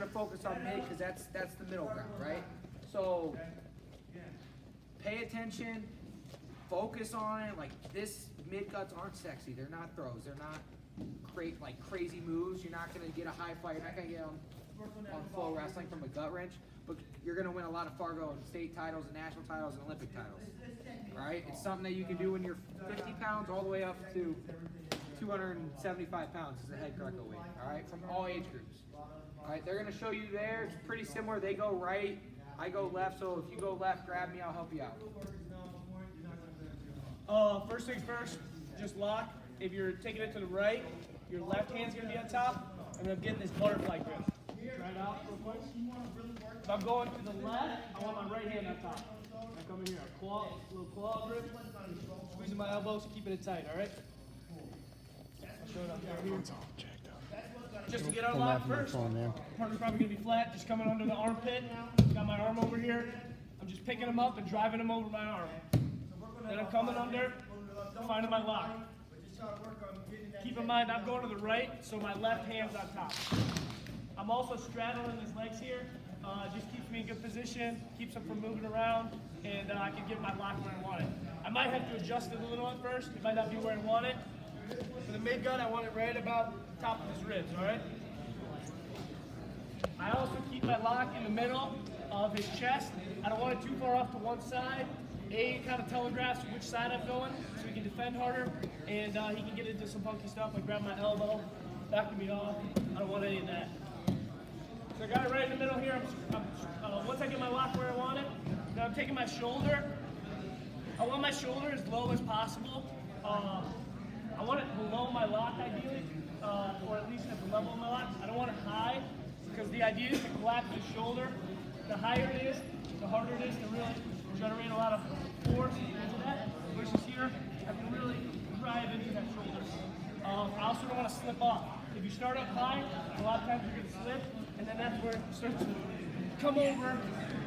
focus on mid because that's the middle ground, right? So pay attention, focus on it. Like this mid cuts aren't sexy. They're not throws. They're not like crazy moves. You're not gonna get a high fight. You're not gonna get on full wrestling from a gut wrench. But you're gonna win a lot of Fargo and state titles and national titles and Olympic titles. Right? It's something that you can do when you're 50 pounds all the way up to 275 pounds as a head Greco weight. All right, from all age groups. All right, they're gonna show you there. It's pretty similar. They go right, I go left. So if you go left, grab me. I'll help you out. First things first, just lock. If you're taking it to the right, your left hand's gonna be on top, and I'm getting this butterfly grip. Try it out real quick. If I'm going to the left, I want my right hand on top. I come in here, a little claw grip, squeezing my elbows, keeping it tight, all right? I'll show it up here. Just to get unlocked first, partner's probably gonna be flat, just coming under the armpit. Got my arm over here. I'm just picking him up and driving him over my arm. Then I'm coming under, finding my lock. Keep in mind, I'm going to the right, so my left hand's on top. I'm also straddling his legs here. Just keeps me in good position, keeps him from moving around, and I can get my lock where I want it. I might have to adjust it a little at first. It might not be where I want it. For the mid gut, I want it right about the top of his ribs, all right? I also keep my lock in the middle of his chest. I don't want it too far off to one side. It kind of telegraphs which side I'm going, so he can defend harder, and he can get into some funky stuff, like grab my elbow, backing me off. I don't want any of that. So I got it right in the middle here. Once I get my lock where I want it, then I'm taking my shoulder. I want my shoulder as low as possible. I want it below my lock ideally, or at least at the level of my lock. I don't want it high, because the idea is to collapse the shoulder. The higher it is, the harder it is to really generate a lot of force into that. Versus here, I can really drive into that shoulder. I also don't want to slip off. If you start up high, a lot of times you're going to slip, and then that's where it starts to come over.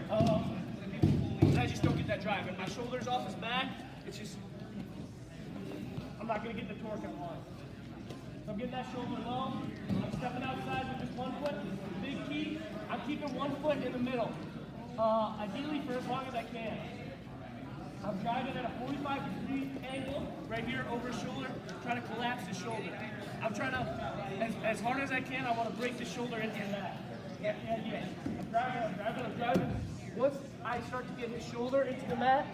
And I just don't get that drive. If my shoulder's off his back, it's just, I'm not going to get the torque I want. So I'm getting that shoulder low. I'm stepping outside with just one foot. Big key, I'm keeping one foot in the middle. Ideally for as long as I can. I'm driving at a 45-degree angle right here over his shoulder, trying to collapse his shoulder. I'm trying to, as hard as I can, I want to break the shoulder into the mat. Yeah. I'm driving. Once I start to get his shoulder into the mat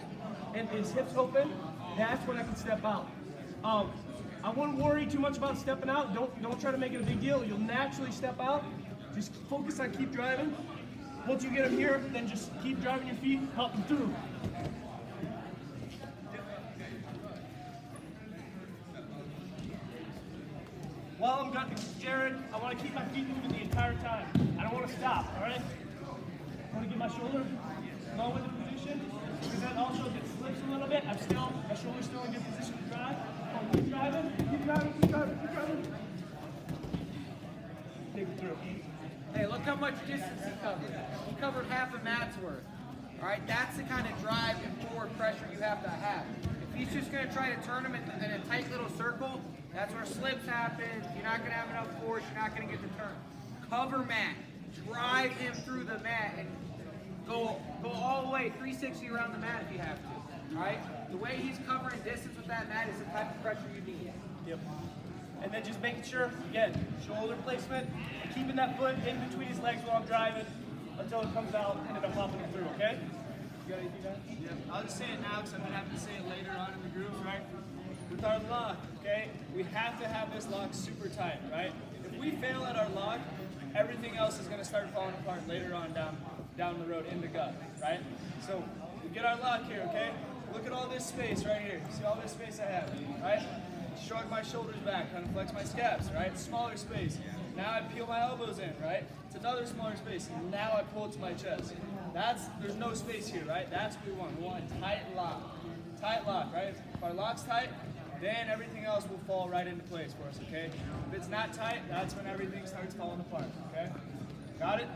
and his hips open, that's when I can step out. I wouldn't worry too much about stepping out. Don't try to make it a big deal. You'll naturally step out. Just focus on keep driving. Once you get him here, then just keep driving your feet up and through. While I'm got Jared, I want to keep my feet moving the entire time. I don't want to stop, all right? I want to get my shoulder low in the position, because that also if it slips a little bit, my shoulder's still in good position to drive. Keep driving, keep driving, keep driving, keep driving. Take it through. Hey, look how much distance he covered. He covered half a mat's worth. All right, that's the kind of drive and forward pressure you have to have. If he's just going to try to turn him in a tight little circle, that's where slips happen. You're not going to have enough force. You're not going to get the turn. Cover mat. Drive him through the mat and go all the way 360 around the mat if you have to. All right? The way he's covering distance with that mat is the type of pressure you need. Yep. And then just making sure, again, shoulder placement, and keeping that foot in between his legs while I'm driving until it comes out and then I'm popping it through, okay? You got anything else? Yeah, I'll just say it now because I'm going to have to say it later on in the group, right? With our lock, okay, we have to have this lock super tight, right? If we fail at our lock, everything else is going to start falling apart later on down the road in the gut, right? So we get our lock here, okay? Look at all this space right here. See all this space I have, right? Shrug my shoulders back, kind of flex my scaps, right? Smaller space. Now I peel my elbows in, right? It's another smaller space. And now I pull it to my chest. There's no space here, right? That's what we want. We want a tight lock. Tight lock, right? If our lock's tight, then everything else will fall right into place for us, okay? If it's not tight, that's when everything starts falling apart, okay? Got it?